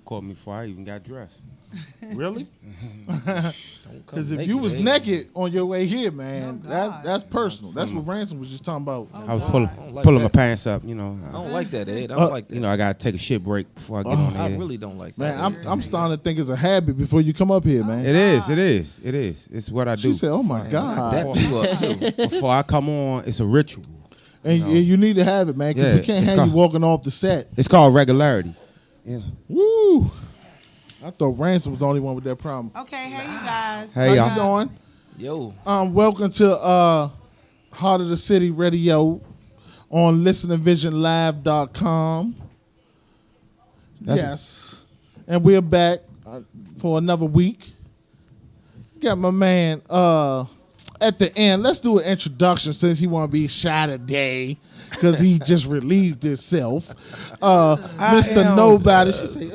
caught me before I even got dressed. Really? Because if you was naked on your way here, man, that's personal. That's what Ransom was just talking about. I was pulling my pants up, you know. I don't like that, Ed. I don't like that. You know, I gotta take a shit break before I get on I there. really don't like that. Man, I'm starting to think it's a habit before you come up here, man. It is. It's what I do. She said, "Oh my God." Before I come on, it's a ritual. And you need to have it, man, because we can't have you walking off the set. It's called regularity. Yeah. Woo! I thought Ransom was the only one with that problem. Okay, hey you guys. Hey, How you doing? Yo. Welcome to Heart of the City Radio on listeningvisionlive.com. Yes. And we're back for another week. Got my man at the end. Let's do an introduction since he want to be shy today because he just relieved himself. Mr. Nobody. She say,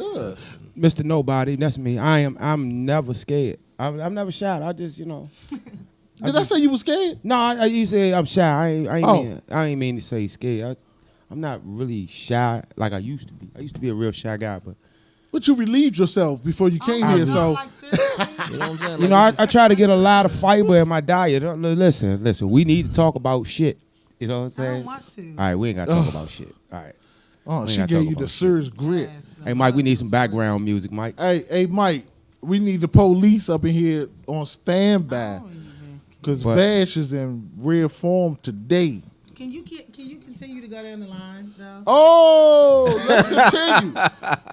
Mr. Nobody, that's me. I'm never scared. I'm never shy. I just, you know. Did I say you was scared? No, you said I'm shy. I ain't mean to say scared. I'm not really shy like I used to be. I used to be a real shy guy, but you relieved yourself before you came here, so. You know, I try to get a lot of fiber in my diet. Listen, we need to talk about shit. You know what I'm saying? I don't want to. All right, we ain't got to talk about shit. All right. Oh, she gave you the serious grit. Hey, Mike, we need some background music, Mike. Hey, Mike, we need the police up in here on standby because Vash is in real form today. Can you continue to go down the line though? Oh, let's continue.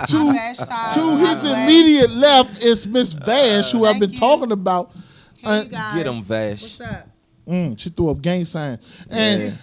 To his immediate left is Miss Vash, who I've been talking about. Hey, you guys. Get him, Vash. What's up? She threw up gang signs. And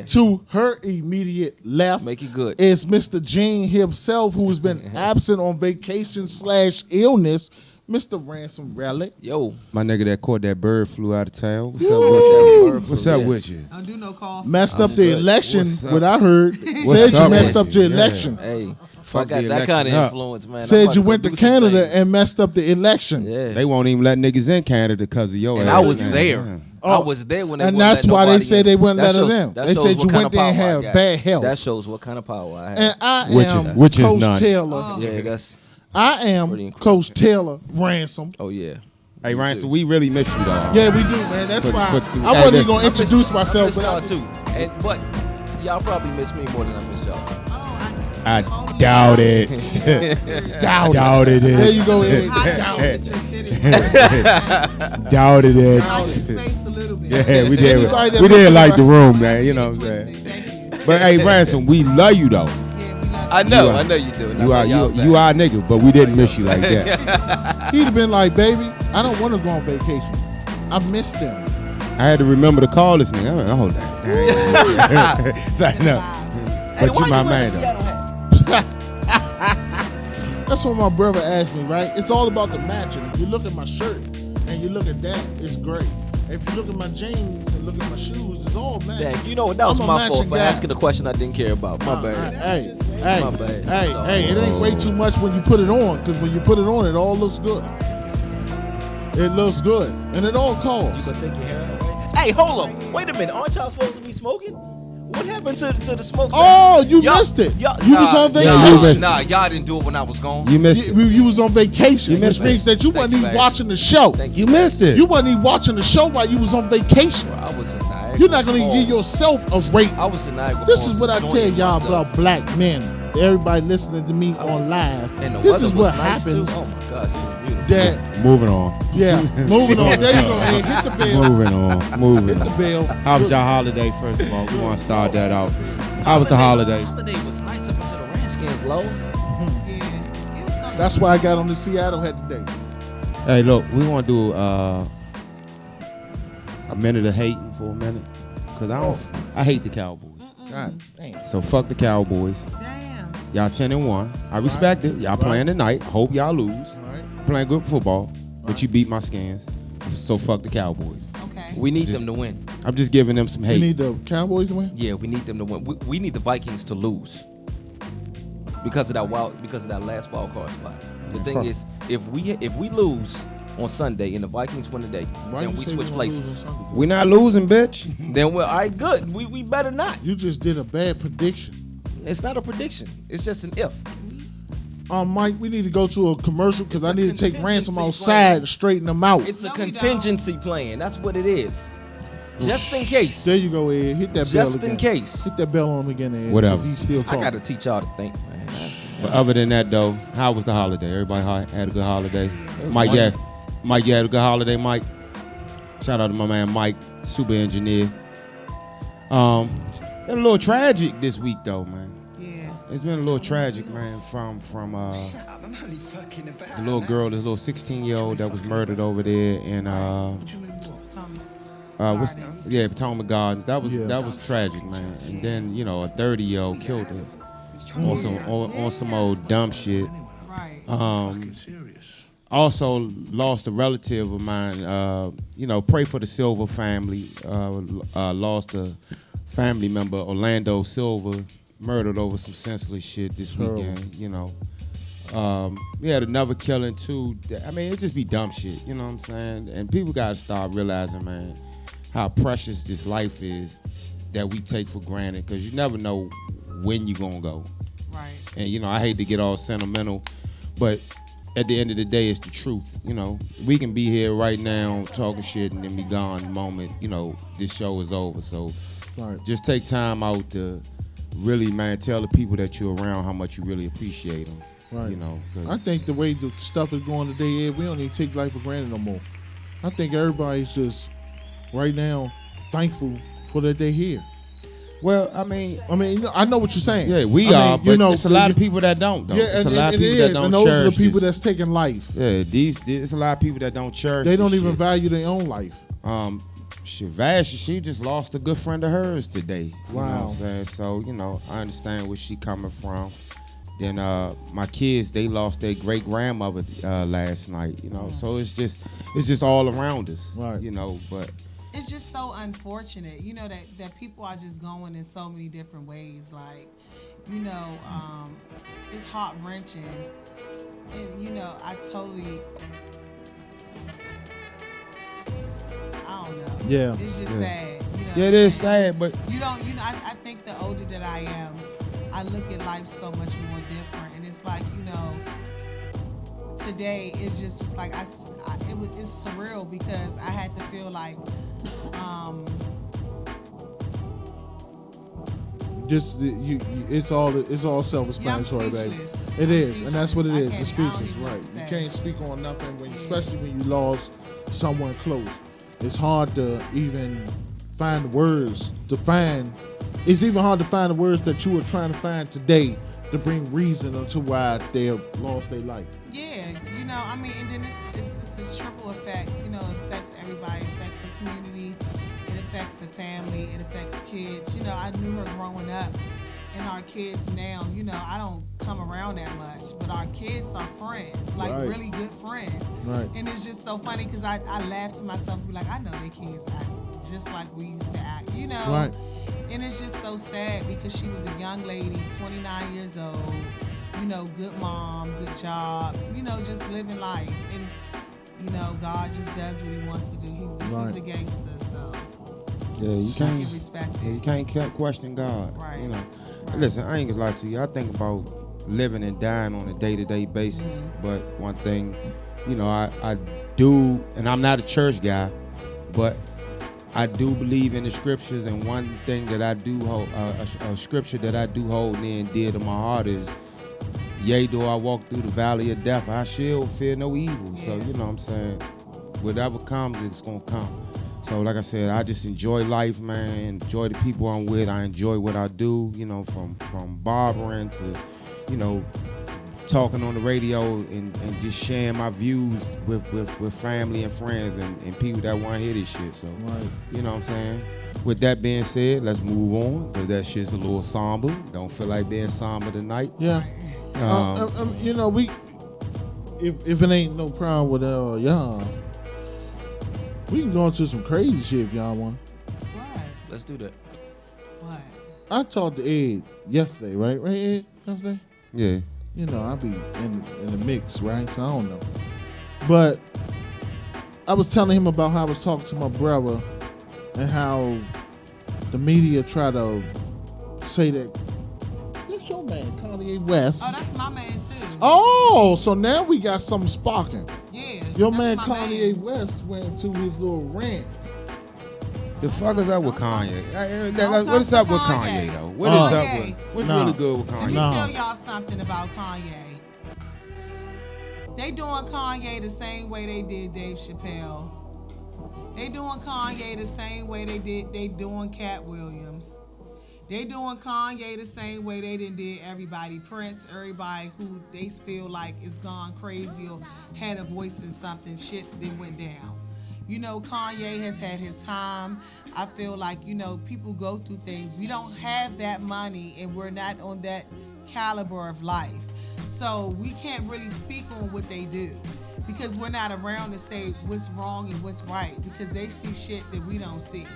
to her immediate left Make it good. is Mr. Gene himself, who's been absent on vacation/illness, Mr. Ransom Relic. Yo. My nigga that caught that bird flew out of town. What's up with you? Don't do no call. Messed up the election, what I heard. Said you messed up the election. Hey. I got that kind of influence, man. Said you went to Canada and messed up the election. Yeah. They won't even let niggas in Canada because of your ass. I was there. I was there when they and that's why they said they wouldn't let us in. They said you went there and had bad health. That shows what kind of power I have. And I am which is Coach none. Taylor. Yeah, that's. I am Coach Taylor Ransom. Oh yeah. Hey, Ransom, we really miss you, dog. Yeah, we do, man. That's why I wasn't even gonna introduce myself, but y'all too. But y'all probably miss me more than I miss y'all. I doubt it. Doubted it. There you go. Doubted it. Yeah, we did. We did like the room, man. You know what I'm saying? But hey, Ransom, we love you though. I know you do. You are our nigga, but we didn't miss you like that. He'd have been like, baby, I don't want to go on vacation. I miss them. I had to remember to call this nigga. I'm like, oh, that. Like, no. But you my man though. That's what my brother asked me, right? It's all about the matching. If you look at my shirt and you look at that, it's great. If you look at my jeans and look at my shoes, it's all matching. Dang, you know what? That was my fault for asking a question I didn't care about. My bad. Hey, my bad. Hey, it ain't way too much when you put it on, because when you put it on, it all looks good. It looks good, and it all costs. You gonna take your hair away? Hey, hold up. Wait a minute. Aren't y'all supposed to be smoking? What happened to the smoke? Oh, you missed it. You was on vacation. Nah, y'all didn't do it when I was gone. You missed it. You was on vacation. Which means that you wasn't even watching the show. You missed it. You wasn't even watching the show while you was on vacation. Well, I was in Niagara. You're not going to give yourself a rate. I was in Niagara. This is what I tell y'all about black men. Everybody listening to me on live. This is what happens. Oh my gosh, it was beautiful. That moving on. Yeah, moving on. There you go. Hey, hit the bell. Moving on. Hit the bell. How was your holiday, first of all? We want to start that out. How was the holiday? The holiday was nice up until the Redskins lost. That's why I got on the Seattle head today. Hey, look, we want to do a minute of hating for a minute. Because I hate the Cowboys. God damn. So fuck the Cowboys. Damn. Y'all 10-1. I respect it. Y'all playing tonight. Hope y'all lose. Playing good football. But you beat my skins. So fuck the Cowboys. Okay. We need them to win. I'm just giving them some hate. You need the Cowboys to win? Yeah, we need them to win. We need the Vikings to lose. Because of that last wild card spot. The thing is, if we lose on Sunday and the Vikings win today, then we switch places. We not losing, bitch. Then we're all right, good. We better not. You just did a bad prediction. It's not a prediction. It's just an if. Mike, we need to go to a commercial because I need to take Ransom outside and straighten them out. It's a contingency plan. That's what it is. Just in case. There you go, Ed. Hit that bell again. Just in case. Hit that bell on him again, Ed. Whatever. He's still talking. I got to teach y'all to think, man. But other than that, though, how was the holiday? Everybody had a good holiday. Mike, you had a good holiday, Mike. Shout out to my man Mike, super engineer. Been a little tragic this week, though, man. Yeah. It's been a little tragic, man, from the little girl, this little 16-year-old that was murdered over there in Potomac Gardens. That was tragic, man. And then a 30-year-old killed her on some old dumb shit. Right. Also lost a relative of mine. Pray for the Silver family. Lost a family member, Orlando Silver, murdered over some senseless shit this weekend. We had another killing too. I mean, it just be dumb shit. You know what I'm saying? And people gotta start realizing, man, how precious this life is that we take for granted, because you never know when you're gonna go. Right. And I hate to get all sentimental, but at the end of the day, it's the truth. We can be here right now talking shit and then be gone the moment this show is over. So just take time out to really, man, tell the people that you're around how much you really appreciate them. Right. I think the way the stuff is going today, Ed, we don't need to take life for granted no more. I think everybody's just right now thankful for that they're here. Well, I mean, I know what you're saying. Yeah, we are, but it's a lot of people that don't, though. Yeah, it's a lot of people that don't and those cherish are the people this. that's taking life. Yeah, it's a lot of people that don't cherish. They don't this even shit. value their own life. Vash, she just lost a good friend of hers today. Wow. You know what I'm saying? So, I understand where she coming from. Then my kids, they lost their great grandmother last night. So it's just all around us. Right. But it's just so unfortunate, that people are just going in so many different ways. Like, it's heart wrenching, and I don't know. Yeah. It's just sad. Yeah, it is sad, but I think the older that I am, I look at life so much more different, and it's like, today it's like it's surreal, because I had to feel like it's all self-explanatory, baby. It is, and that's what it is. It's speechless, right? You can't speak on nothing especially when you lost someone close. It's hard to even find the words to find. It's even hard to find the words that you were trying to find today to bring reason into why they have lost their life. Yeah, and then it's a triple effect. It affects everybody. It affects the community. It affects the family. It affects kids. I knew her growing up, and our kids now, I don't come around that much, but our kids are friends, like really good friends. Right. And it's just so funny because I laugh to myself and be like, I know their kids act just like we used to act, Right. And it's just so sad because she was a young lady, 29 years old, good mom, good job, just living life. And, God just does what he wants to do. He's a gangster, so. Yeah, you can't respect it. Yeah, you can't question God. Right. Right. Listen, I ain't gonna lie to you. I think about living and dying on a day-to-day basis. Mm-hmm. But one thing, I do, and I'm not a church guy, but I do believe in the scriptures, and one thing that I do hold, a scripture that I do hold near and dear to my heart is, yea, though I walk through the valley of death, I shall fear no evil. Yeah. So, you know what I'm saying? Whatever comes, it's going to come. So, like I said, I just enjoy life, man. Enjoy the people I'm with. I enjoy what I do, from barbering to, talking on the radio and just sharing my views with family and friends and people that want to hear this shit. So, You know what I'm saying? With that being said, let's move on, because that shit's a little somber. Don't feel like being somber tonight. Yeah. We if it ain't no problem with y'all, we can go into some crazy shit if y'all want. What? Let's do that. What? I talked to Ed yesterday, right? Right, Ed? Yesterday? Yeah. I be in the mix, right? So I don't know. But I was telling him about how I was talking to my brother and how the media try to say that this That's your man, Kanye West. Oh, that's my man too. Oh, so now we got something sparking. Yeah. Your that's man my Kanye man. West went into his little rant. The fuck is up with Kanye? Don't What is come up for with Kanye. Kanye though? What is up Kanye. with? What's Nah. really good with Let Kanye? me Nah. tell y'all something about Kanye. They doing Kanye the same way they did Dave Chappelle. They doing Kanye the same way they doing Cat Williams. They doing Kanye the same way they did everybody, Prince, everybody who they feel like is gone crazy or had a voice in something, shit that went down. You know, Kanye has had his time. I feel like, you know, people go through things. We don't have that money and we're not on that caliber of life. So we can't really speak on what they do because we're not around to say what's wrong and what's right because they see shit that we don't see.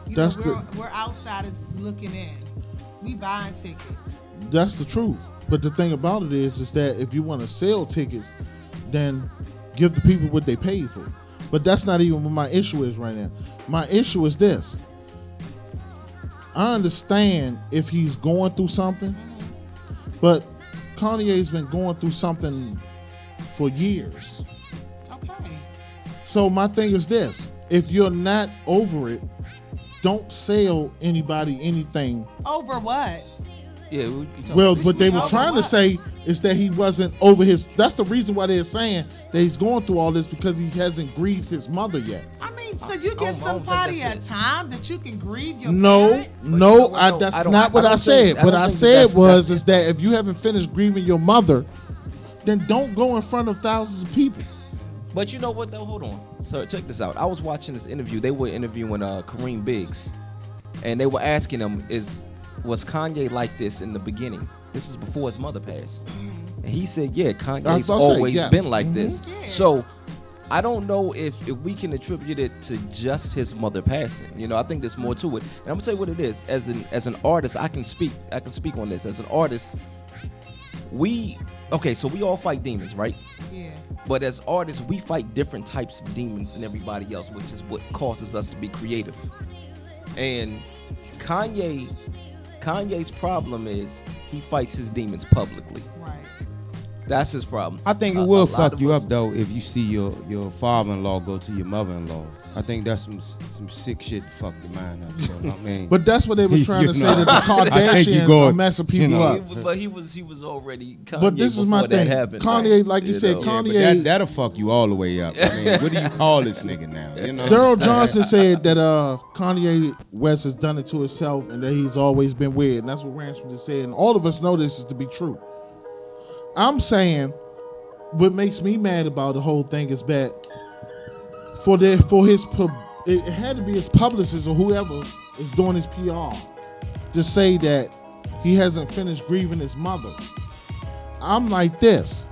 You That's know, we're outsiders looking in. We buying tickets. That's the truth. But the thing about it is that if you want to sell tickets, then give the people what they paid for. But that's not even what my issue is right now. My issue is this. I understand if he's going through something, but Kanye's been going through something for years. Okay. So my thing is this. If you're not over it, don't sell anybody anything. Over what? Yeah. Well, what they were Over trying to what? say is that he wasn't over his. That's the reason why they're saying that he's going through all this because he hasn't grieved his mother yet. I mean, so you I give don't somebody think a that's it. time that you can grieve your No, parent? no, no, that's I don't- not what I I don't said. think- I What don't I think said that's- was that's is that if you haven't finished grieving your mother, then don't go in front of thousands of people. But you know what though? Hold on. So check this out. I was watching this interview. They were interviewing Kareem Biggs, and they were asking him, was Kanye like this in the beginning? This is before his mother passed. And he said, yeah, Kanye's I'll say, always yes. been like this. Yeah. So I don't know if we can attribute it to just his mother passing. You know, I think there's more to it. And I'm gonna tell you what it is. As an artist, I can speak on this. As an artist, we all fight demons, right? Yeah. But as artists, we fight different types of demons than everybody else, which is what causes us to be creative. And Kanye's problem is he fights his demons publicly. Right. That's his problem. I think it A will lot fuck of you us- up though if you see your father-in-law go to your mother-in-law. I think that's some sick shit to fuck your mind up. So, I mean, But that's what they were trying to You say know, that the I think you Kardashians go- are messing people you know, up. But he was already Kanye But this is my before that thing. happened. Kanye, like you said, know? yeah, but Kanye. that'll fuck you all the way up. I mean, what do you call this nigga now? You know, Daryl Johnson said that Kanye West has done it to himself and that he's always been weird. And that's what Ransom just said. And all of us know this is to be true. I'm saying what makes me mad about the whole thing is that it had to be his publicist or whoever is doing his PR to say that he hasn't finished grieving his mother. I'm like this.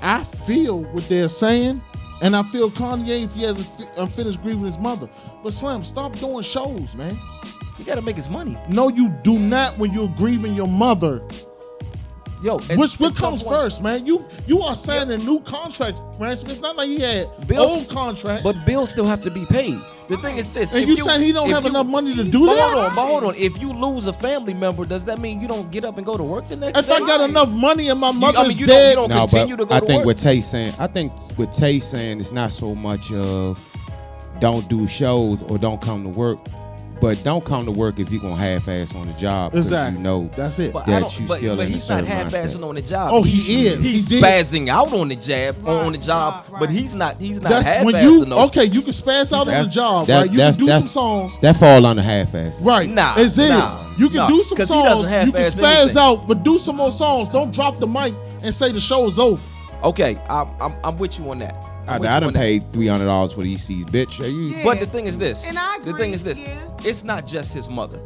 I feel what they're saying, and I feel Kanye if he hasn't finished grieving his mother. But Slim, stop doing shows, man. He gotta make his money. No, you do not when you're grieving your mother. Yo, What comes first, man? You are signing a new contract, Ransom. It's not like he had old contracts. But bills still have to be paid. The thing is this. And if you saying he don't if have you- enough money to do But that? hold on. If you lose a family member, does that mean you don't get up and go to work the next If day? I got enough money and my mother's you dead, don't no, continue to but go I to think work. what Tay's saying, it's not so much of don't do shows or don't come to work, but don't come to work if you're gonna half-ass on the job. 'Cause Exactly. You know That's it. But that you but still but in a he's not certain half-assing mindset. on the job. Oh, he is. He's He did. spazzing out on the job, on the Right, job, right, but right. he's not that's half-assing. when you those. okay. You can spaz out on the That's- job, that- right? You that's- can do some that's- songs, That fall under half-ass. right? Nah, It is. nah, You can nah, do some 'cause he doesn't songs. You can half-ass spaz anything. out, but do some more songs. Don't drop the mic and say the show is over. Okay, I'm with you on that. I I'm with you done on that. paid $300 for these seats, bitch. Are you? Yeah. But the thing is this. And I The agree, thing is this. yeah. It's not just his mother.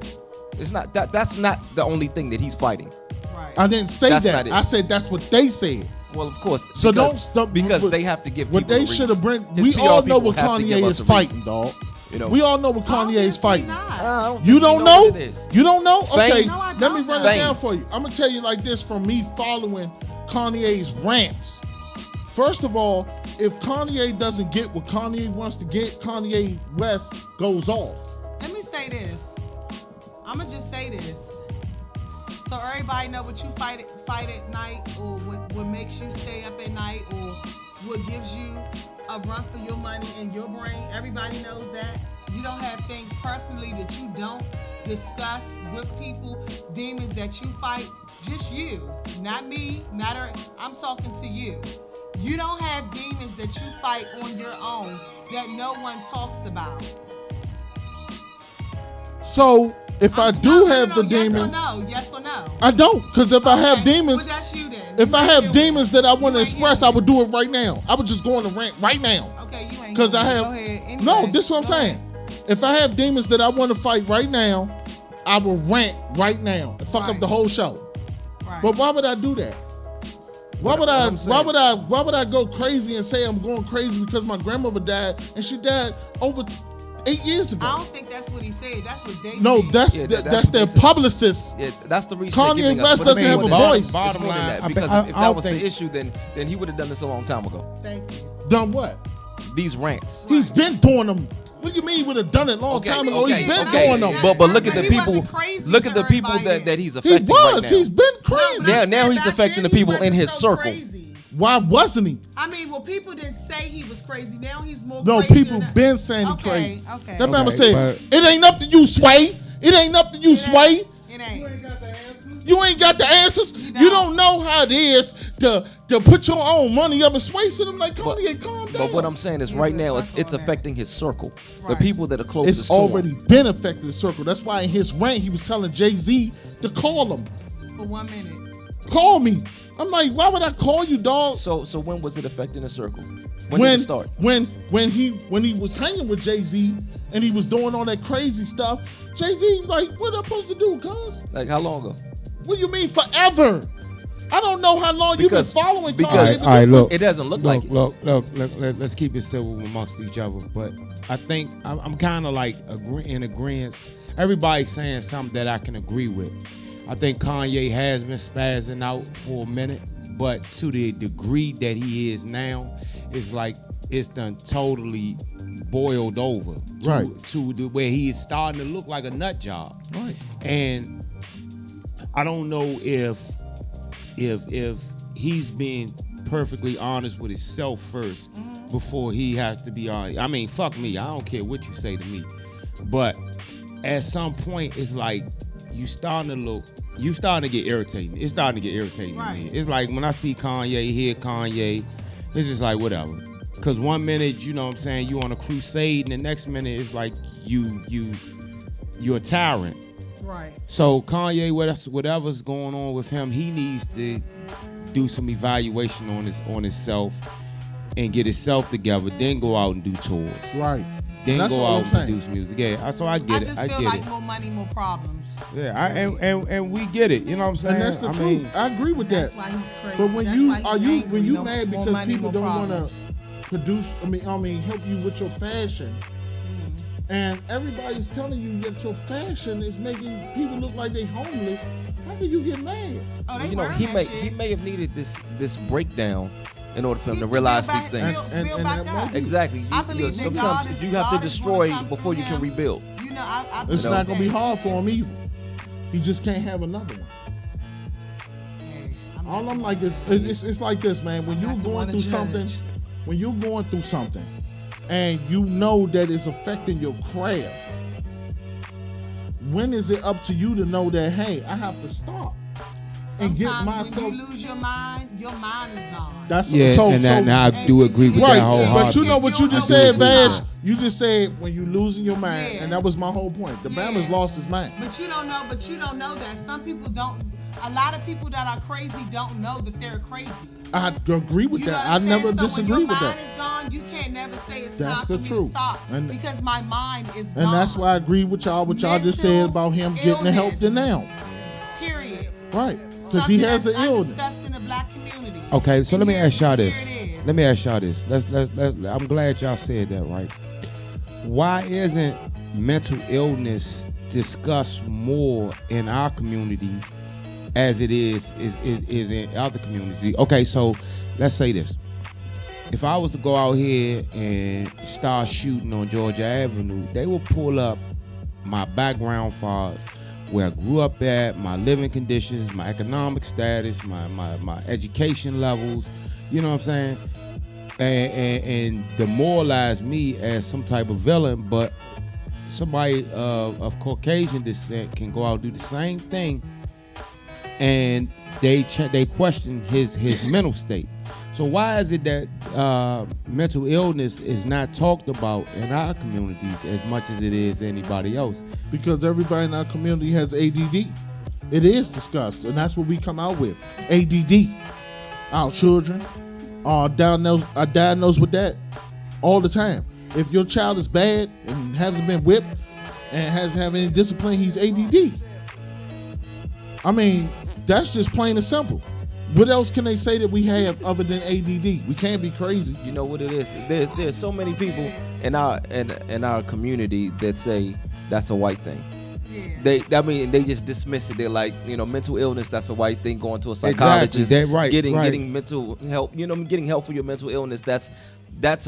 It's not that. That's not the only thing that he's fighting. Right. I didn't say That's that. not it. I said that's what they said. Well, of course. So because, don't stop because what- they have to give What people they a should have reason. bring. His We PR all know people what have to give Kanye us is a reason. fighting, dog. You know. We all know what Kanye is Obviously fighting. not. I don't You think don't we know? what it is. You don't know? Fame. Okay, No, I let me don't run know. it down Fame. for you. I'm gonna tell you like this from me following Kanye's rants. First of all, if Kanye doesn't get what Kanye wants to get, Kanye West goes off. Let me say this. I'ma just say this. So everybody know what you fight at night, or what makes you stay up at night, or what gives you a run for your money in your brain. Everybody knows that. You don't have things personally that you don't discuss with people, demons that you fight, just you, not me, I'm talking to you. You don't have demons that you fight on your own that no one talks about. So if I do have the demons, yes or no? I don't, because if I have demons, well, that's you then. If I have demons that I want to express, I would do it right now. I would just go on a rant right now. Okay, you ain't. Because I have. Go ahead. Anyway, no, this is what I'm saying. If I have demons that I want to fight right now, I will rant right now and fuck up the whole show. Right. But why would I do that? Why would I go crazy and say I'm going crazy because my grandmother died and she died over 8 years ago? I don't think that's what he said. That's what they said. No, that's their publicist. Yeah, that's the reason. Kanye West doesn't have a voice. Bottom line, because if that was the issue, then he would have done this a long time ago. Thank you. Done what? These rants. Right. He's been doing them. What do you mean he would have done it a long time ago? He's been doing them. But look at the people. Look at the people that he's affecting. He was. Right now. He's been crazy. Now he's affecting the people in his circle. Crazy. Why wasn't he? I mean, well, people didn't say he was crazy. Now he's more crazy. No, people been saying he's crazy. Okay. That man said, it ain't up to you, Sway. It ain't up to you, Sway. It ain't. You ain't got the answers. You don't know how it is to put your own money up and sway to them like Kanye, calm down. But what I'm saying is right now it's affecting his circle. Right. The people that are closest it's already been affecting the circle. That's why in his rant he was telling Jay-Z to call him. For 1 minute. Call me. I'm like, why would I call you, dog? So when was it affecting the circle? When did it start? When he was hanging with Jay-Z and he was doing all that crazy stuff, Jay-Z like, what am I supposed to do, cuz? Like how long ago? What do you mean forever? I don't know how long you've been following Kanye. All right, look. It doesn't look like it. Look, let's keep it civil amongst each other. But I think I'm kind of like in agreement. Everybody's saying something that I can agree with. I think Kanye has been spazzing out for a minute, but to the degree that he is now, it's like it's done totally boiled over. To the where he is starting to look like a nut job. Right. And I don't know if he's being perfectly honest with himself first before he has to be honest. I mean, fuck me. I don't care what you say to me. But at some point, it's like you starting to get irritating. It's starting to get irritating to me. It's like when I see Kanye, hear Kanye, it's just like whatever. Because 1 minute, you know what I'm saying, you on a crusade, and the next minute it's like you're a tyrant. Right. So Kanye, whatever's going on with him, he needs to do some evaluation on himself and get himself together. Then go out and do tours. Right. Then go out and produce music. Yeah. So I get it. I just feel like more money, more problems. Yeah. And we get it. You know what I'm saying? And that's the truth. I agree with that. That's why he's crazy. But when you mad because people don't want to produce? I mean, help you with your fashion. And everybody's telling you that your fashion is making people look like they homeless. How can you get mad? Oh, they he may have needed this breakdown in order for him to realize these things. Exactly. Sometimes you have to destroy before you can rebuild. It's not gonna be hard for him either. He just can't have another one. All I'm like is it's like this, man. When you're going through something, and you know that it's affecting your craft, when is it up to you to know that, hey, I have to stop and get myself? When you lose your mind is gone. And I do agree with that wholeheartedly. But you know what you just said, Vash? You just said when you losing your mind, and that was my whole point. The Bama's lost his mind. But you don't know that some people don't. A lot of people that are crazy don't know that they're crazy. I agree with that. I never disagree with that. When your mind is gone, you can't never say it's time for me to stop because my mind is gone. And that's why I agree with y'all. What y'all just said about him getting the help to now. Period. Right, because he has an illness. In the black community. Okay, so let me ask y'all this. I'm glad y'all said that. Right? Why isn't mental illness discussed more in our communities as it is in other communities? Okay, so let's say this. If I was to go out here and start shooting on Georgia Avenue, they will pull up my background files, where I grew up at, my living conditions, my economic status, my education levels, you know what I'm saying? And demoralize me as some type of villain, but somebody of Caucasian descent can go out and do the same thing, and they question his mental state. So why is it that mental illness is not talked about in our communities as much as it is anybody else? Because everybody in our community has ADD. It is discussed, and that's what we come out with. ADD. Our children are diagnosed with that all the time. If your child is bad and hasn't been whipped and hasn't have any discipline, he's ADD. I mean, that's just plain and simple. What else can they say that we have other than ADD? We can't be crazy. You know what it is? There's so many people in our community that say that's a white thing. Yeah. They just dismiss it. They're like, mental illness, that's a white thing. Going to a psychologist, exactly. Getting mental help, getting help for your mental illness, that's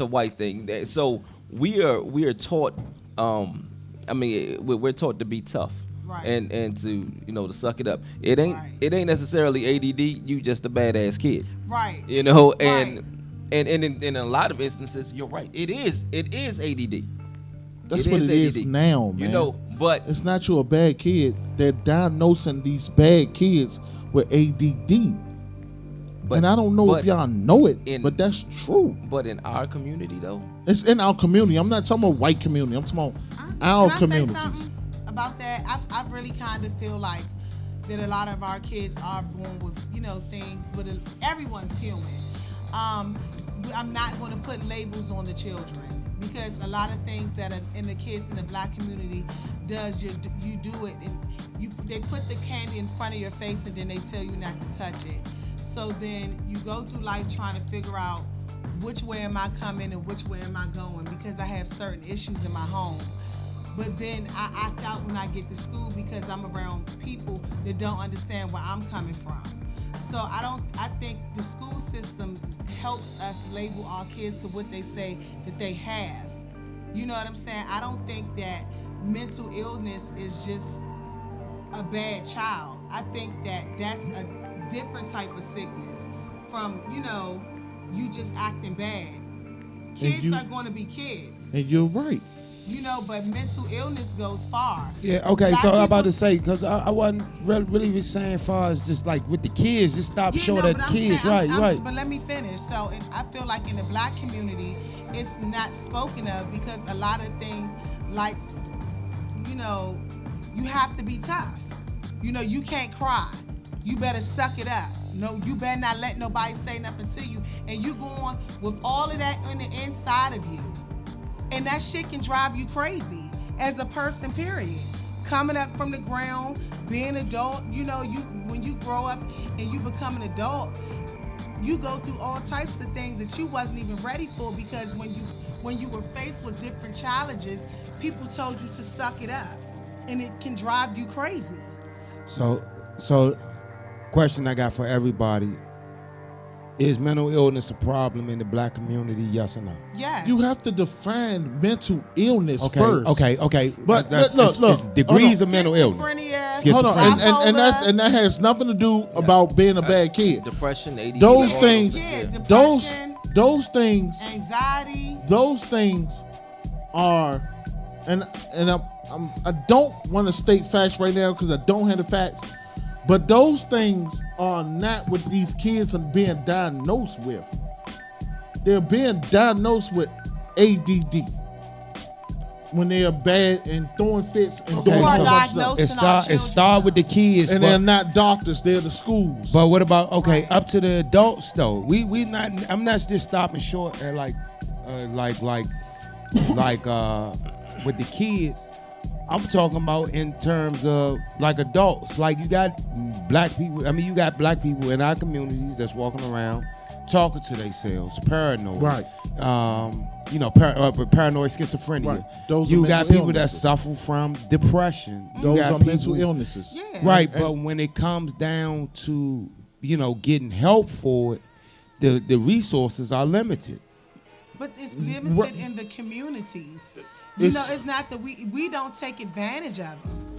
a white thing. So we are taught. We're taught to be tough. Right. And to to suck it up. It ain't necessarily ADD. You just a badass kid. Right. And in a lot of instances, you're right. It is ADD. That's what it is now, man. But it's not you a bad kid. They're diagnosing these bad kids with ADD. And I don't know if y'all know it, but that's true. But in our community, though, it's in our community. I'm not talking about white community. I'm talking about our community. About that, I really kind of feel like that a lot of our kids are born with things, but everyone's human. I'm not going to put labels on the children, because a lot of things that are in the kids in the black community does you do it, and they put the candy in front of your face and then they tell you not to touch it. So then you go through life trying to figure out which way am I coming and which way am I going, because I have certain issues in my home. But then I act out when I get to school because I'm around people that don't understand where I'm coming from. So I think the school system helps us label our kids to what they say that they have. You know what I'm saying? I don't think that mental illness is just a bad child. I think that that's a different type of sickness from, you just acting bad. Kids are going to be kids. And you're right. But mental illness goes far. Yeah, okay, so I'm about to say, because I wasn't really saying far as just like with the kids, just stop showing that kids, right. But let me finish. So I feel like in the black community, it's not spoken of, because a lot of things like, you have to be tough. You can't cry. You better suck it up. No, you better not let nobody say nothing to you. And you going with all of that on the inside of you. And that shit can drive you crazy as a person, period. Coming up from the ground, being adult, when you grow up and you become an adult, you go through all types of things that you wasn't even ready for, because when you were faced with different challenges, people told you to suck it up. And it can drive you crazy. So question I got for everybody. Is mental illness a problem in the black community, yes or no? Yes. You have to define mental illness first. Okay. But look. It's degrees of mental illness. Schizophrenia. Hold on, and that has nothing to do about being a bad kid. Depression, ADD. Those things, those things, anxiety. Those things are, and I don't want to state facts right now because I don't have the facts. But those things are not what these kids are being diagnosed with. They're being diagnosed with ADD when they are bad and throwing fits and doing so much stuff. It start with the kids, and they're not doctors. They're the schools. But what about up to the adults though? We not. I'm not just stopping short at like with the kids. I'm talking about in terms of like adults. Like you got black people. I mean, you got black people in our communities that's walking around talking to themselves, paranoid. Right. Paranoid schizophrenia. Right. Those you are got mental people illnesses. that suffer from depression. Those are mental illnesses. Yeah. Right. But when it comes down to getting help for it, the resources are limited. But it's limited in the communities. It's not that we don't take advantage of them.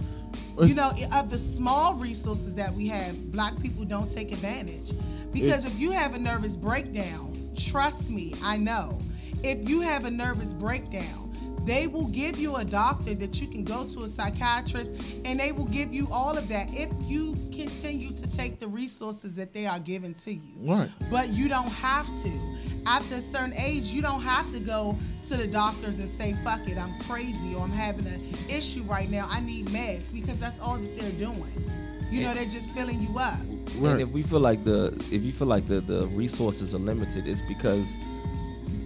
You know, of the small resources that we have, black people don't take advantage. Because if you have a nervous breakdown, trust me, I know. If you have a nervous breakdown, they will give you a doctor that you can go to, a psychiatrist, and they will give you all of that if you continue to take the resources that they are giving to you. Right. But you don't have to. After a certain age, you don't have to go to the doctors and say, fuck it, I'm crazy, or I'm having an issue right now, I need meds, because that's all that they're doing. You know, they're just filling you up. Right. And if you feel like the resources are limited, it's because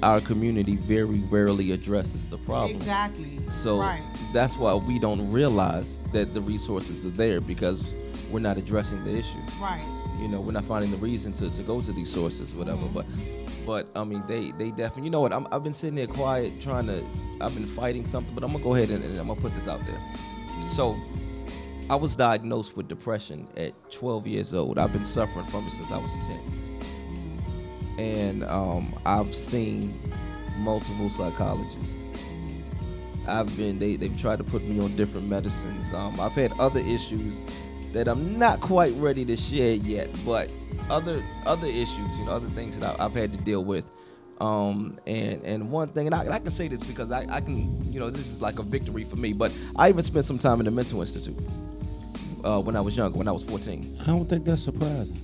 our community very rarely addresses the problem. Exactly. So right. that's why we don't realize that the resources are there, because we're not addressing the issue. Right. You know, we're not finding the reason to go to these sources, whatever. Mm-hmm. But I mean, they definitely. You know what? I've been sitting there quiet, I've been fighting something, but I'm gonna go ahead and I'm gonna put this out there. So, I was diagnosed with depression at 12 years old. I've been suffering from it since I was 10. And I've seen multiple psychologists. They've tried to put me on different medicines. I've had other issues that I'm not quite ready to share yet, but other issues, you know, other things that I've had to deal with. And one thing, and I can say this because I can, you know, this is like a victory for me, but I even spent some time in the mental institute when I was younger, when I was 14. I don't think that's surprising.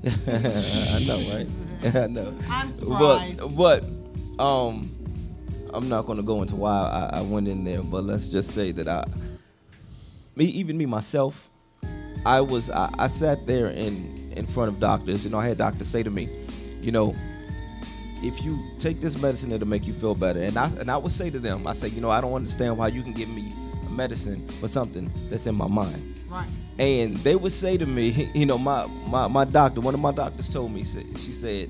I know, right? I know. I'm surprised. But I'm not going to go into why I went in there, but let's just say that me myself, I sat there in front of doctors. You know, I had doctors say to me, you know, if you take this medicine, it'll make you feel better. And I would say to them, I say, you know, I don't understand why you can give me a medicine for something that's in my mind. Right. And they would say to me, you know, my doctor, one of my doctors told me, she said,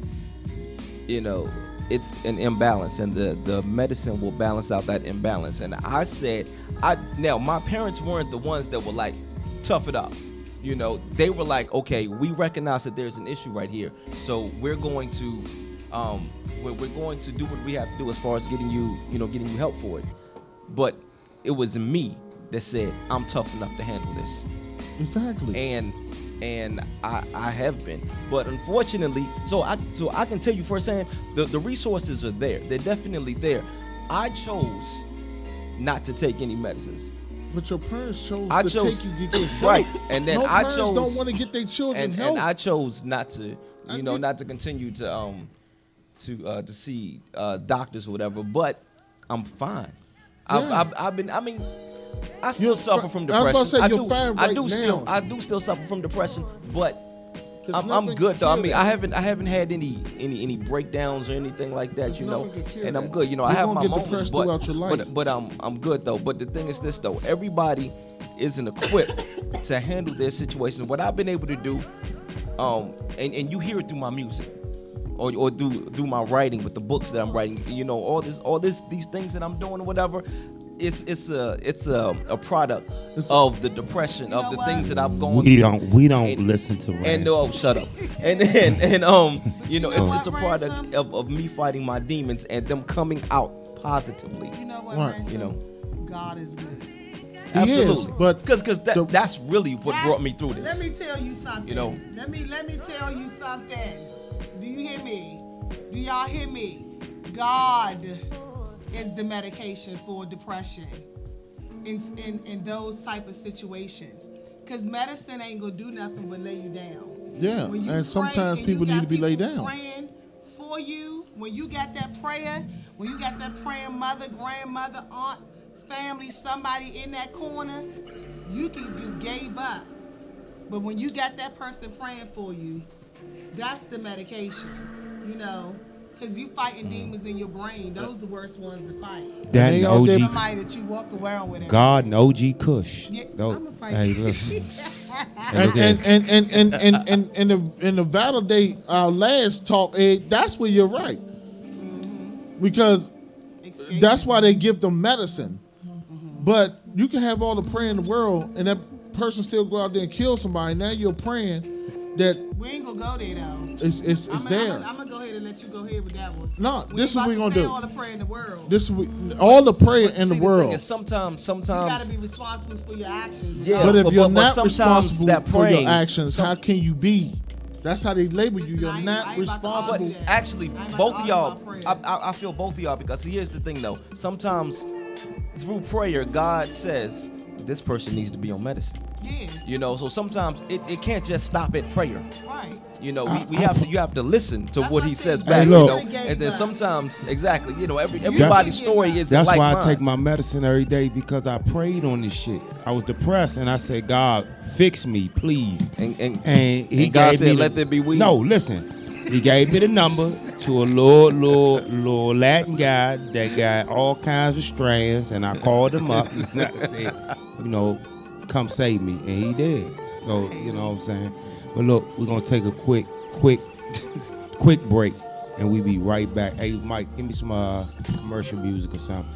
you know, it's an imbalance, and the medicine will balance out that imbalance. And I said, now my parents weren't the ones that were like, tough it up. You know, they were like, okay, we recognize that there's an issue right here, so we're going to do what we have to do as far as getting you help for it. But it was me that said, I'm tough enough to handle this. Exactly. And I have been, but unfortunately, so I can tell you firsthand, the resources are there. They're definitely there. I chose not to take any medicines. But your parents chose to take you get help. Right, and then I parents chose don't want to get their children help. And I chose not to, not to continue to see doctors or whatever. But I'm fine. Yeah. I still suffer from depression. I was gonna say you're fine right now. I do still suffer from depression, but I'm good though. I mean, I haven't had any breakdowns or anything like that, There's you know. that. And I'm good. You know, You're I have gonna my get moments, depressed throughout your life. but I'm good though. But the thing is this though, everybody isn't equipped to handle their situation. What I've been able to do, and you hear it through my music, or do my writing with the books that I'm writing. You know, all these things that I'm doing or whatever. It's a product of the depression, of the things that I've gone through. We don't listen to rap. And no, shut up. And you know, it's a product of me fighting my demons and them coming out positively. You know what, Right. Ransom? You know, God is good. absolutely. Is, but because that's really what brought me through this. Let me tell you something. You know, let me tell you something. Do you hear me? Do y'all hear me? God is the medication for depression in those type of situations. Because medicine ain't gonna do nothing but lay you down. yeah, When you and pray sometimes and people you need got to be laid people down. Praying for you, when you got that prayer, when you got that praying mother, grandmother, aunt, family, somebody in that corner, you can just give up. But when you got that person praying for you, that's the medication, you know. Because you fighting demons in your brain. Those the worst ones to fight. That They and all did- OG Somebody that you walk around with. God and OG Kush. Yeah, Those- I'm a fight. Hey, listen. Hey, look at- And to validate our last talk, that's where you're right. Because Escape. that's why they give them medicine. But you can have all the prayer in the world, and that person still go out there and kill somebody. Now you're praying, that We ain't gonna go there though. it's there. I'm gonna go ahead and let you go ahead with that one. No, this is what we gonna do. All the prayer in the world. This all the prayer in the Thing world. is sometimes You gotta be responsible for your actions. Yeah. But if you're not sometimes responsible that for your praying- actions, how can you be? That's how they label you. Listen, You're I not ain't about to responsible. argue that. Actually, I ain't about both to of y'all, argue about prayer. I feel both of y'all because here's the thing though. Sometimes through prayer, God says this person needs to be on medicine. Yeah. You know, so sometimes it can't just stop at prayer. Right. You know, you have to listen to That's what what he I says said. back. Hey, You look. know, and then sometimes exactly, you know, everybody's That's- story is That's like why mine. I take my medicine every day because I prayed on this shit. I was depressed and I said, God, fix me, please. And he and God gave said, me "Let there be weed." No, listen. He gave me the number to a little Latin guy that got all kinds of strands, and I called him up and I said, you know, come save me, and he did. So you know what I'm saying. But look, we're gonna take a quick break, and we be right back. Hey, Mike, give me some commercial music or something.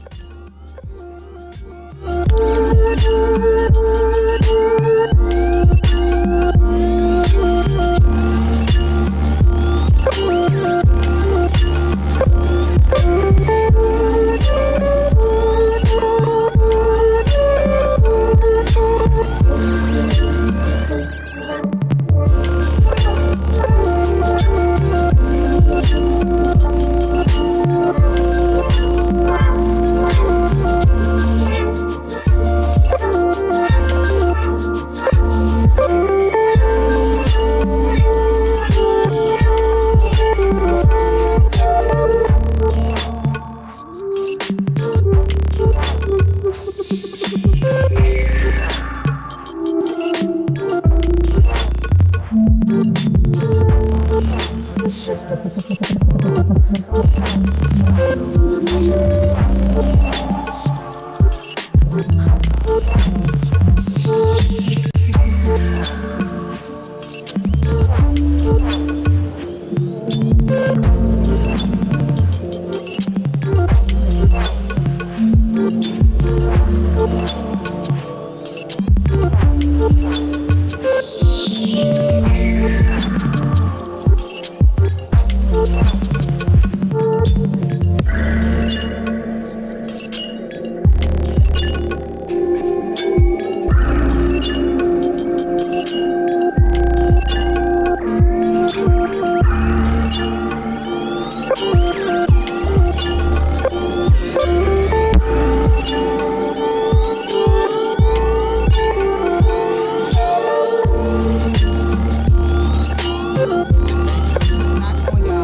Not on y'all.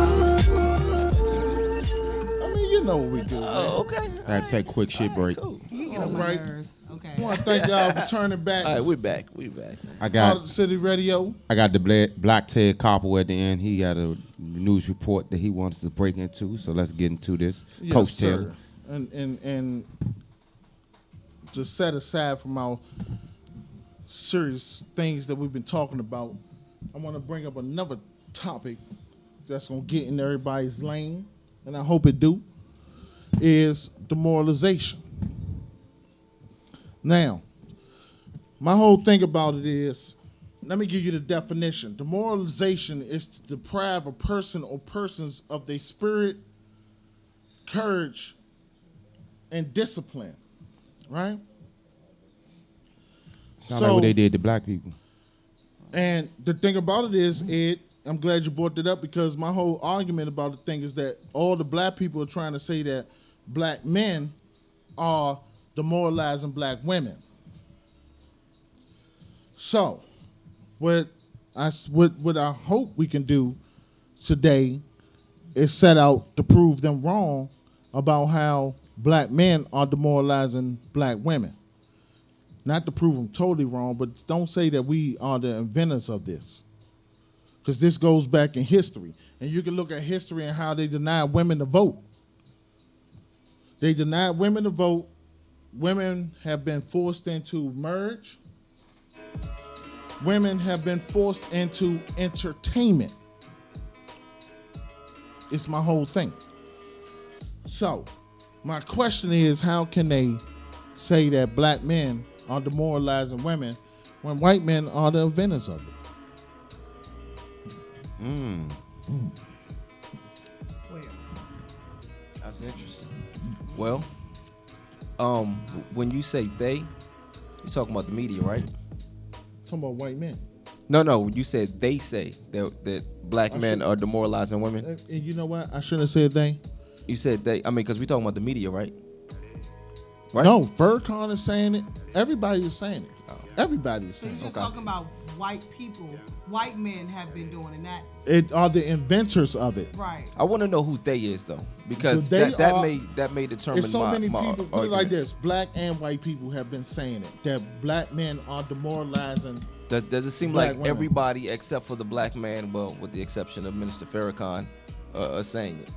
I mean, you know what we do. Man. Oh, okay. I had to take a quick shit break. Cool. You get on my Alright. nerves. Okay. I want to thank y'all for turning back. All right, we're back. We're back. I Hart got of the City Radio. the Black Ted Koppel at the end. He got a news report that he wants to break into. So let's get into this. Yes, Coach sir. Taylor. And to set aside from our serious things that we've been talking about, I want to bring up another topic that's gonna get in everybody's lane, and I hope it do. Is demoralization. Now, my whole thing about it is, let me give you the definition. Demoralization is to deprive a person or persons of their spirit, courage, and discipline, right? Sound like what they did to black people. And the thing about it is, Ed, I'm glad you brought that up because my whole argument about the thing is that all the black people are trying to say that black men are demoralizing black women. So, what I hope we can do today is set out to prove them wrong about how black men are demoralizing black women. Not to prove them totally wrong, but don't say that we are the inventors of this. Because this goes back in history. And you can look at history and how they denied women the vote. They denied women the vote. Women have been forced into marriage. Women have been forced into entertainment. It's my whole thing. So, my question is, how can they say that black men are demoralizing women when white men are the inventors of it? Well, That's interesting. Well, when you say they, you're talking about the media, right? Talking about white men. No. You said they say that black men are demoralizing women. And you know what? I shouldn't have said they. You said they. I mean, because we're talking about the media, right? Right? No, Furcon is saying it. Everybody is saying it. Everybody is so saying you're it. just talking about white people. White men have been doing it. That It are the inventors of it. right. I want to know who they is though, because They that are- may determine It's so my, many my people. Put it like argument. this: black and white people have been saying it. That black men are demoralizing. Does it seem black like women. everybody except for the black man, well, with the exception of Minister Farrakhan, are saying it?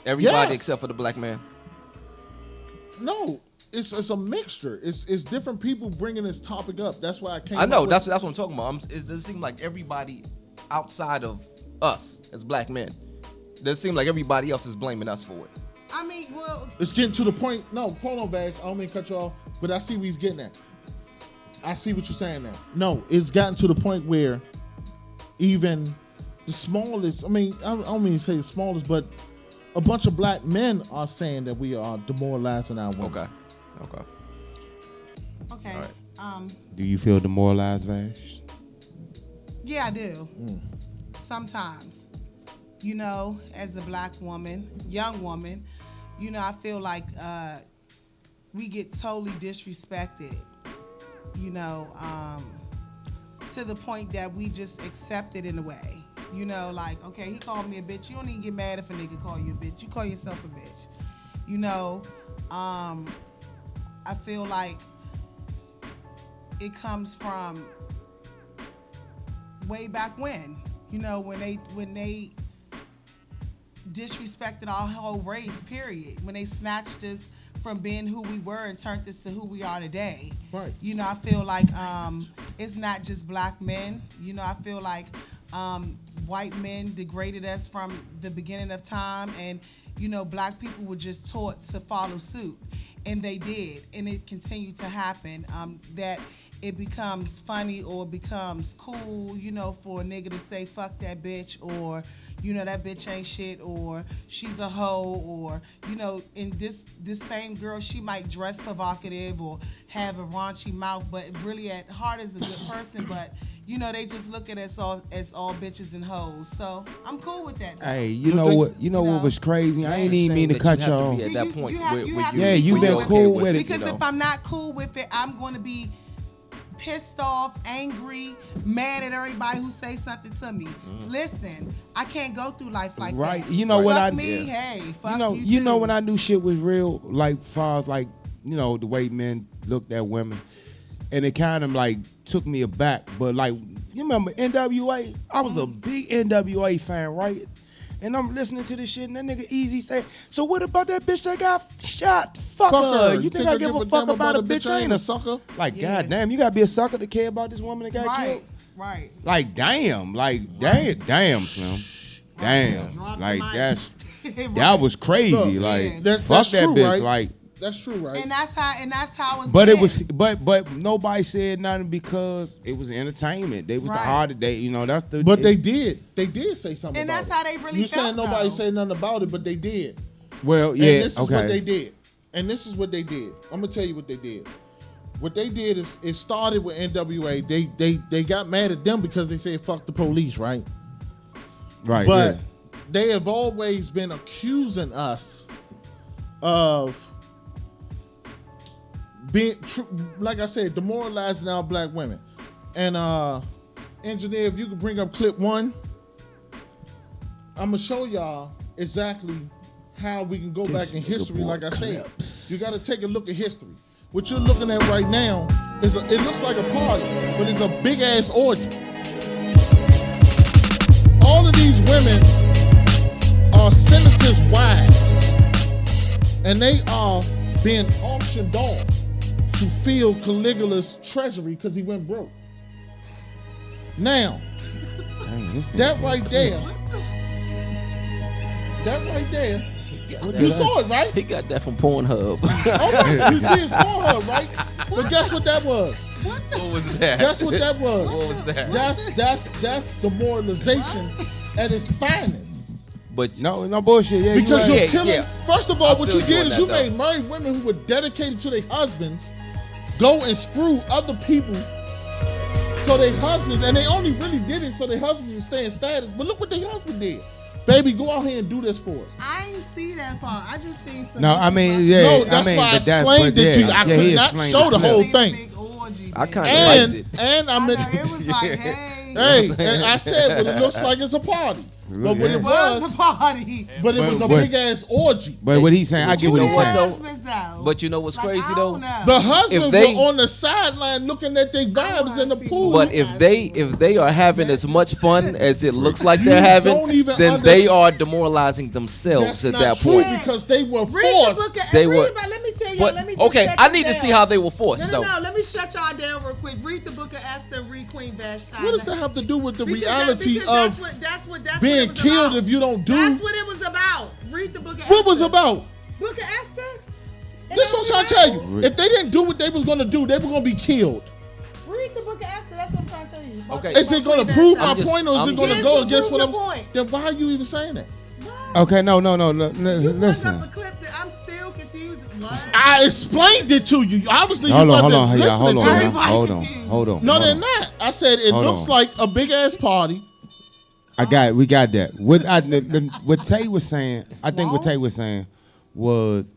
Everybody Yes. except for the black man. No, it's a mixture. It's different people bringing this topic up. That's why I came. I know up that's with, what I'm talking about. It does seem like everybody outside of us as black men. Does it seem like everybody else is blaming us for it? I mean, well, It's getting to the point. No, hold on, Vash. I don't mean to cut you off, but I see where he's getting at. I see what you're saying now. No, it's gotten to the point where even the smallest. I mean, I don't mean to say the smallest, but a bunch of black men are saying that we are demoralizing our women. Okay. okay. All right. Do you feel demoralized, Vash? Yeah, I do. Sometimes, you know, as a black woman, young woman, you know, I feel like we get totally disrespected, you know, to the point that we just accept it in a way. You know, like, okay, he called me a bitch. You don't even get mad if a nigga call you a bitch. You call yourself a bitch. You know, I feel like it comes from way back when, you know, when they disrespected our whole race, period. When they snatched us from being who we were and turned us to who we are today. Right. You know, I feel like it's not just black men. You know, I feel like white men degraded us from the beginning of time, and you know, black people were just taught to follow suit, and they did, and it continued to happen. That it becomes funny or becomes cool, you know, for a nigga to say fuck that bitch, or you know, that bitch ain't shit, or she's a hoe, or you know, in this same girl, she might dress provocative or have a raunchy mouth, but really at heart is a good person, but you know, they just look at us all as all bitches and hoes. So I'm cool with that. Though. Hey, you know what? You know what was crazy? I ain't even mean to cut you y'all. have to be at that point have where to you be Yeah, you been with cool with it, Because you know. if I'm not cool with it, I'm going to be pissed off, angry, mad at everybody who say something to me. Listen, I can't go through life like Right. that. You know what fuck I me, yeah. hey, fuck You know, you too. when I knew shit was real, like far as like, you know, the way men looked at women. And it kind of like took me aback. But like, you remember NWA? I was a big NWA fan, right? And I'm listening to this shit, and that nigga Easy say, so what about that bitch that got shot? Fuck her. You think I give a fuck about a bitch? I ain't a sucker. Like, Yeah. goddamn, you gotta be a sucker to care about this woman that got Right, killed? right. Like, damn, Slim. Damn. Drop the Like, mic. that Right. was crazy. Look, like, that's fuck that true, bitch. right? Like, That's true, right? And that's how it's but been. it was, but nobody said nothing because it was entertainment. They was the Right. hard day, you know. That's the. But they did say something. And about that's it. how they really You felt, saying nobody though. said nothing about it, but they did. Well, yeah, And this is okay. what they did. And this is what they did. I'm gonna tell you what they did. What they did is it started with NWA. They got mad at them because they said fuck the police, right? Right, But yeah. they have always been accusing us of being, like I said, demoralizing our black women. And engineer, if you could bring up clip 1, I'm gonna show y'all exactly how we can go back in history. Like I said, you got to take a look at history. What you're looking at right now is it looks like a party, but it's a big ass orgy. All of these women are senators' wives, and they are being auctioned off to fill Caligula's treasury because he went broke. Now, Dang, this nigga that got right clips. there, you saw it, right? He got that from Pornhub. All right, you see it's Pornhub, right? But guess what that was? What was that? That's what that was. What was that? That's demoralization at its finest. But No bullshit. Yeah, Because you you're right. killing. yeah. First of all, I what feel you you did on is that, you though. made married women who were dedicated to their husbands go and screw other people. So their husbands, and they only really did it so their husbands would stay in status. But look what their husband did. Baby, go out here and do this for us. I ain't see that part. I just seen some. No, I mean, yeah. No, that's why I explained it to you. I could not show the whole thing. I kind of liked And it. and I meant, it was like, hey. hey, and I said, but it looks like it's a party. But what Yeah. it was was, a party. but it was a But- big ass orgy. But what he's saying, I get what he's know what, saying. though? Husbands, though. But you know what's Like, crazy I though? don't know. The husbands If they- were on the sideline looking at their wives in the pool. But if they are having as much fun as it looks like they're don't having, even then they understand. are demoralizing themselves That's at not that true point. because they were Read the forced. book of, They read were- about- let me tell y'all, But let me just okay, shut I y'all need to down. see how they were forced No, though. let me shut y'all down real quick. Read the book of Esther and read Queen Vashti. What does that have to do with the Because reality that's of what being it was killed about. if you don't do? That's what it was about. Read the book of Esther. What was about? Book of Esther? This what I'm trying to tell you. If they didn't do what they was gonna do, they were gonna be killed. Read the book of Esther. That's what I'm trying to tell you. Okay. Is it gonna prove my I'm just- point or is I'm it gonna just- go Yes, to against prove what I'm? your point. Then why are you even saying that? Okay, no. You brought up Listen. a clip that I'm still confused. What? I explained it to you. Obviously, Hold you on, wasn't hold on, listening hold to on, me. Everybody hold on, confused. hold on. No, hold they're on. not. I said it Hold looks on. like a big ass party. We got that. What Tay was saying, I think what Tay was saying was,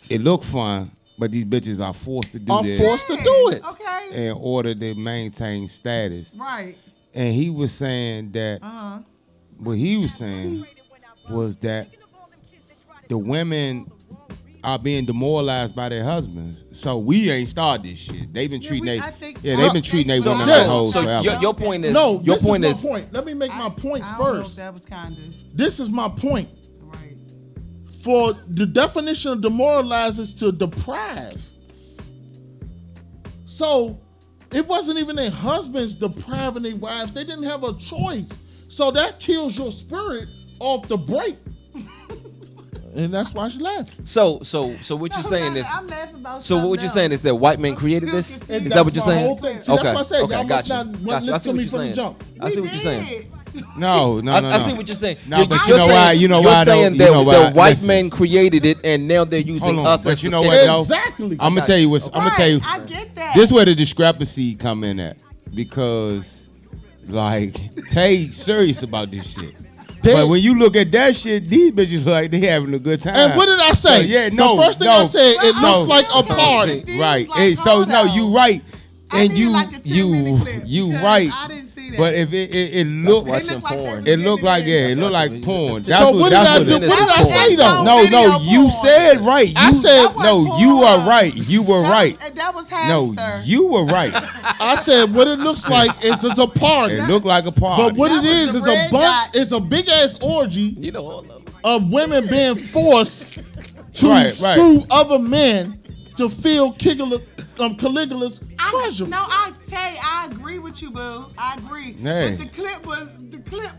it looked fun, but these bitches are forced to do Are this forced to do it. Okay. in order to maintain status. Right. And he was saying that Uh-huh. what he was saying was that the women are being demoralized by their husbands. So we ain't started this shit. They've been treating I they think- they've been treating they So, women yeah. like hoes so forever. your point is No, your this point is is my point. Let me make my point I don't know if first. that was kind of This is my point. right. For the definition of demoralize is to deprive. So it wasn't even their husbands depriving their wives. They didn't have a choice. So that kills your spirit off the break. And that's why she laughed. so what you're saying is I'm laughing about so what something you're saying else. is that white men I'm created still this? confused. Is that what you're That's my saying? whole thing. See, that's what I said. Okay, Y'all got must you. not Got you. listen I see to me what you're from the saying. jump. I see what you're saying. did. No. I see what you're saying. No, but you're you know saying- why? You know you're why? saying though? that You know why? the white Listen. men created it, and now they're using Hold on, us but as you the know scapegoat. what, though? Exactly. I'm gonna tell you what's. I'm gonna tell you. I get that. This where the discrepancy come in at, because like Tay serious about this shit. But when you look at that shit, these bitches like they having a good time. And what did I say? So, yeah, no, the first thing no, I said, it no. looks like a Okay. party. Confused, Right. like, And so hold no, on. you right. I And need you like a 10-minute clip you because right. I didn't see that. But if it looked That's It looked like porn. they it looked like it looked like porn. That's So what what did that's I what do? it What is. did I say though? No, Video you porn. said right. I You- said- no, you are right. You were right. That was No, hamster. you were right. I said what it looks like is it's a party. It looked like a party. But what That it was is the a red bunch. dot. It's a big ass orgy You know all of them. of women being forced to Right, screw other men to feel Caligula's treasure. No, I agree with you, boo. I agree. Hey. But the clip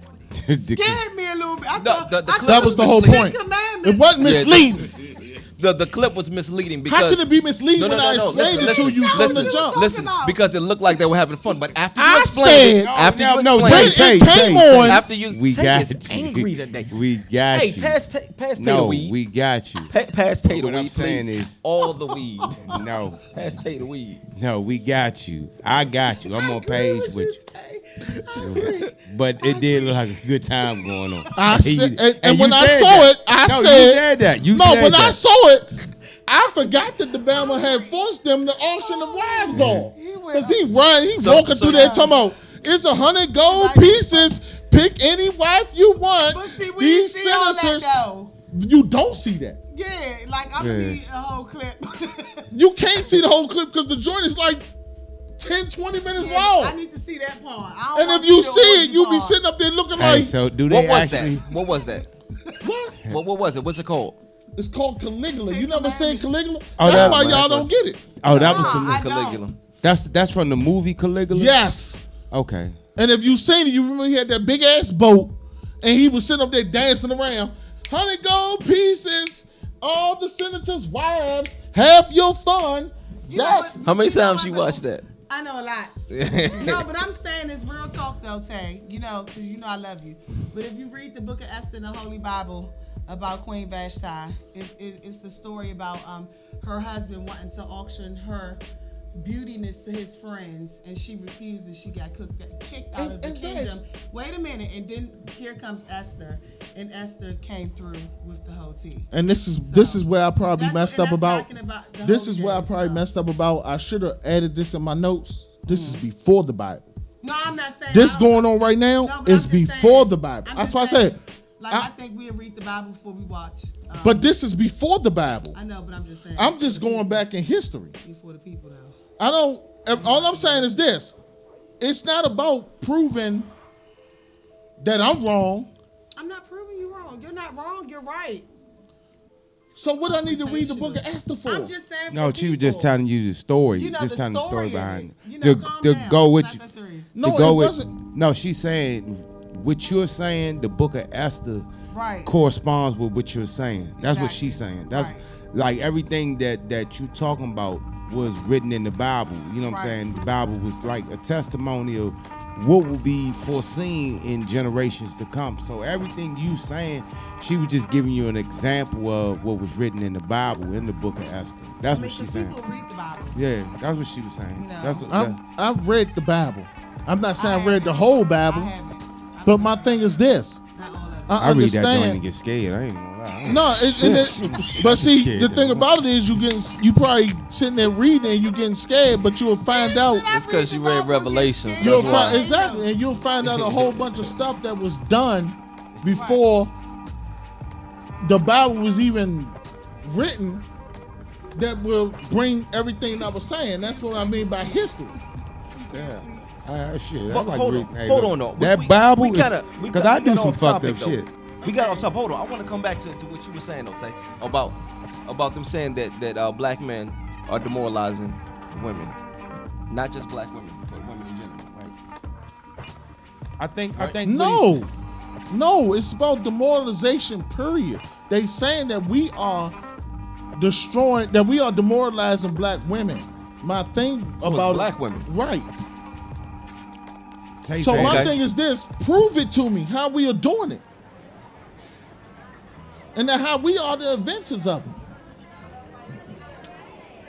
The- scared me a little bit. I The- thought, the I clip thought That was the whole Ten point. Commandments. It wasn't misleading. The clip was misleading because How can it be misleading when I explained it to you from the jump? Listen, because it looked like they were having fun, but after you I explained said- it, after you no, explained Tay, it, When it came on- after you, we Tay got is you. angry today. We got Hey, you. pass Tay the No, weed. we got you. Pass Tay the What I'm weed, saying please. is- all the weed. No, Pass Tay the weed. no, we got you. I got you. I'm on page with you. But it did look like a good time going on. I said, and you when I said saw that. it, I No, said, you said that. You no, said when that. I saw it, I forgot that the Bama had forced them to auction the wives off. Because he walking through there talking about, it's 100 gold pieces. Pick any wife you want. But see, we These see all senators, that though. you don't see that. Yeah, like I'm gonna need a whole clip. You can't see the whole clip because the joint is like 10, 20 minutes long. I need to see that part. I don't And wanna if you the see it, orgy you be part. sitting up there looking Hey, like, so do they What was actually? that? What was that? what? What was it? What's it called? It's called Caligula. Ten You never seen Commandments. Caligula? Oh, That's that- why man, y'all that's- don't get it. Oh, that was I the, don't. Caligula. that's from the movie Caligula. Yes. Okay. And if you seen it, you remember he had that big ass boat and he was sitting up there dancing around. 100 gold pieces, all the senators' wives, have your fun. You know That's what- How many you know times what, you though? watched that? I know a lot. No, but I'm saying it's real talk though, Tay. You know, because you know I love you. But if you read the book of Esther in the Holy Bible about Queen Vashti, it's the story about her husband wanting to auction her beautiness to his friends, and she refused, and she got kicked out of the kingdom. Wait a minute, and then here comes Esther, and Esther came through with the whole tea. And this is where I probably messed up about. This is where I probably messed up about. I should have added this in my notes. This is before the Bible. No, I'm not saying this going on right now is before the Bible. That's why I said. Like I think we'll read the Bible before we watch. But this is before the Bible. I know, but I'm just saying. I'm just going back in history. Before the people, though. I don't. All I'm saying is this: it's not about proving that I'm wrong. I'm not proving you wrong. You're not wrong. You're right. So what I need to read the book of Esther for? I'm just saying. No, she was just telling you the story. You know, just telling the story behind it. You know, to go with you. No, to go it with, wasn't. No, she's saying what you're saying. The book of Esther right. corresponds with what you're saying. That's what she's saying. That's right. like everything that you talking about was written in the Bible. You know what I'm saying? The Bible was like a testimony of what will be foreseen in generations to come. So everything you saying, she was just giving you an example of what was written in the Bible, in the book of Esther. That's what she's saying. People read the Bible. Yeah, that's what she was saying. No. I've read the Bible. I'm not saying I read the whole Bible, but my thing is this. I read that joint and get scared. I ain't gonna lie. No, but see, the thing about it is you probably sitting there reading and you getting scared, but you'll find out. It's because you read Revelations. You'll find exactly, and you'll find out a whole bunch of stuff that was done before the Bible was even written that will bring everything I was saying. That's what I mean by history. Yeah. Shit. But like hold on though. That Bible is because I do some fucked up shit. We got off top. Hold on. I want to come back to what you were saying, though, Tay, about them saying that black men are demoralizing women, not just black women, but women in general, right? I think no, it's about demoralization. Period. They saying that we are demoralizing black women. My thing about black women, right? So my thing is this: prove it to me how we are doing it. And then how we are the inventors of it.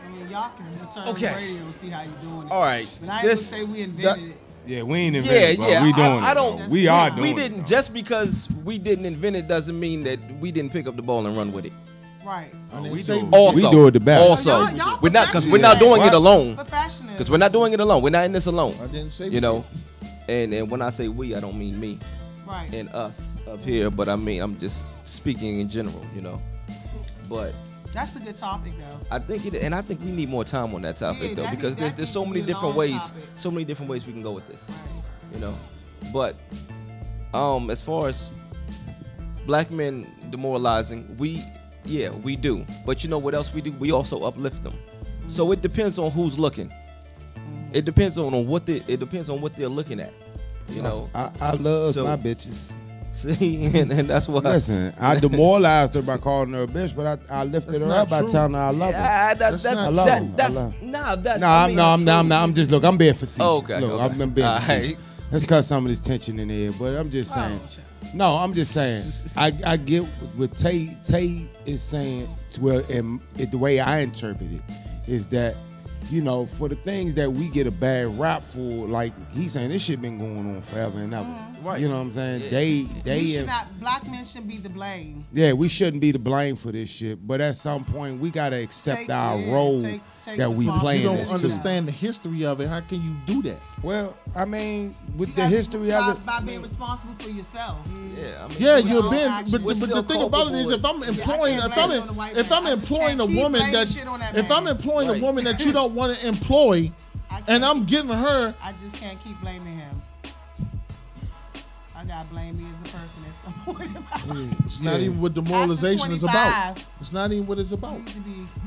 I mean, y'all can just turn on the radio and see how you're doing it. All right. But I ain't gonna say we invented it. Yeah, we ain't invented it. Yeah. We doing it. We are doing it. We didn't, just because we didn't invent it doesn't mean that we didn't pick up the ball and run with it. Right. We do it the best. Also, y'all we're not, because we're not doing it alone. Professional. Because we're not doing it alone. We're not in this alone. I didn't say you know. And when I say we, I don't mean me. Right. And us up here, but I mean I'm just speaking in general, you know. But that's a good topic though. I think we need more time on that topic though, because there's so many different ways, we can go with this. Right. You know. But as far as black men demoralizing, we do. But you know what else we do? We also uplift them. Mm-hmm. So it depends on who's looking. Mm-hmm. It depends on what they're looking at. You know, I love my bitches. See, and that's why. Listen, I demoralized her by calling her a bitch, but I lifted her up by telling her I love her. I'm just look. I'm being facetious. Okay, look, okay. I'm being facetious. That's because some of this tension in there, but I'm just saying. No, I'm just saying. I get what Tay is saying. Well, and the way I interpret it is that, you know, for the things that we get a bad rap for, like he's saying, this shit been going on forever and ever. Right. You know what I'm saying? Yeah. Black men shouldn't be the blame. Yeah, we shouldn't be the blame for this shit. But at some point, we gotta accept our role that we play. You don't understand the history of it. How can you do that? Well, I mean, with the history of it, by being responsible for yourself. Yeah, I mean, you're being. But the thing about it is, if I'm employing a woman that you don't want to employ, and I'm giving her, I just can't keep blaming him. I gotta blame me as a person at some point. It's not even what demoralization is about. It's not even what it's about,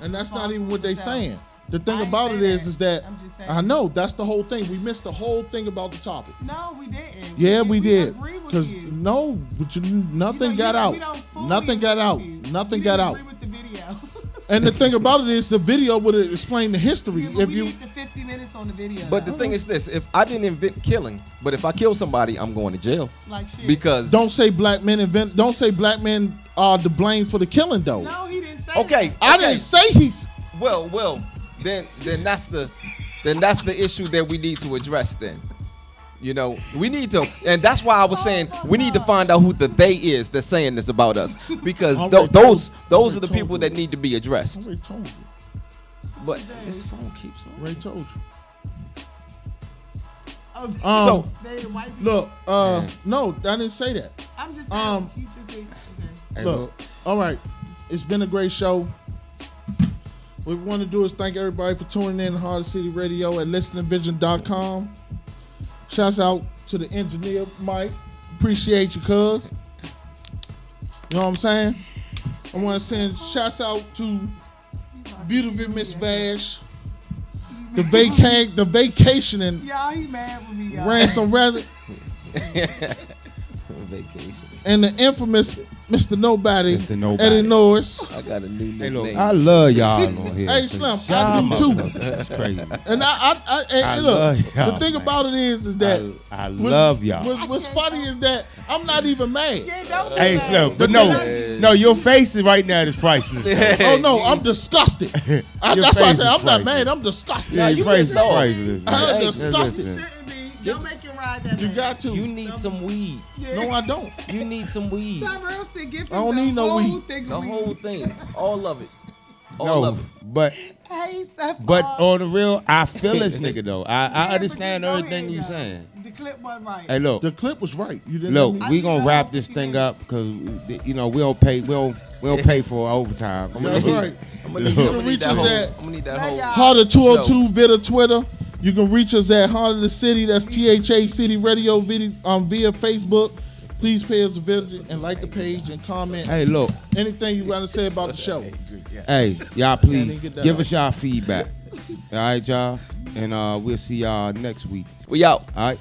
and that's not even what they're saying. The thing about it is that I know that's the whole thing. We missed the whole thing about the topic. No, we didn't. Yeah, we did. Because nothing got out. Nothing got out. Nothing got out. With the video. And the thing about it is, the video would explain the history. If you need the 50 minutes on the video. But the thing is this: if I didn't invent killing, but if I kill somebody, I'm going to jail. Like shit. Because Don't say black men are to blame for the killing though. No, he didn't say okay, that. I didn't say he's. well, then that's the issue that we need to address. Then, you know, we need to, and that's why I was saying we need to find out who the they is that's saying this about us, because those are the people that need to be I addressed. already told you. But this phone keeps on. Already told you. Oh, So they white people. Look, no, I didn't say that. I'm just saying. He just said, okay. Hey, Look, all right, it's been a great show. What we want to do is thank everybody for tuning in to Hart of the City Radio at listeningvision.com. Shouts out to the engineer, Mike. Appreciate you, cuz. You know what I'm saying? I want to send shouts out to beautiful Miss Vash. The vacationing Y'all, he mad with me, y'all. ransom rather, vacation. and the infamous Mr. Nobody, Mr. Nobody. Eddie Norris. I got a new Hey, nickname. look, I love y'all on here. Hey, Slim, I Y'all do too. motherfuckers, That's crazy. And I look, love y'all, the thing man. about it is that I love y'all. What's funny is that I'm not even mad. Yeah, don't Hey, be Slim, mad. but no, your face is right now is priceless. though. Oh no, I'm disgusted. Your That's why I face said is I'm not priceless. mad. I'm disgusted. Yeah, your face is know. priceless, man. I'm Hey, disgusted. listen. Shouldn't be. Don't make him ride that. You man. got to. You need some weed. No, I don't. You need some weed. Tyrell said, give him I don't the need no whole weed. thing The of whole weed. thing. All of it. All No, of it. but Hey, Steph, on the real, I feel this nigga though. I yeah, understand but just go everything ahead, you y'all. saying. The clip wasn't right. Hey, look, The clip was right. You didn't. look, let me- we gonna wrap I this think thing about up because we don't pay for overtime. That's right. I'm gonna need, You I'm can gonna reach need that us whole. at I'm gonna need that Let whole. y'all- Hart of 202 Vita Twitter. You can reach us at Hart of the City. That's THA City Radio via Facebook. Please pay us a visit and like the page and comment Hey, look, anything you want to say about the show. hey, y'all, please didn't get that give right. us y'all feedback. All right, y'all, and we'll see y'all next week. We out. All right.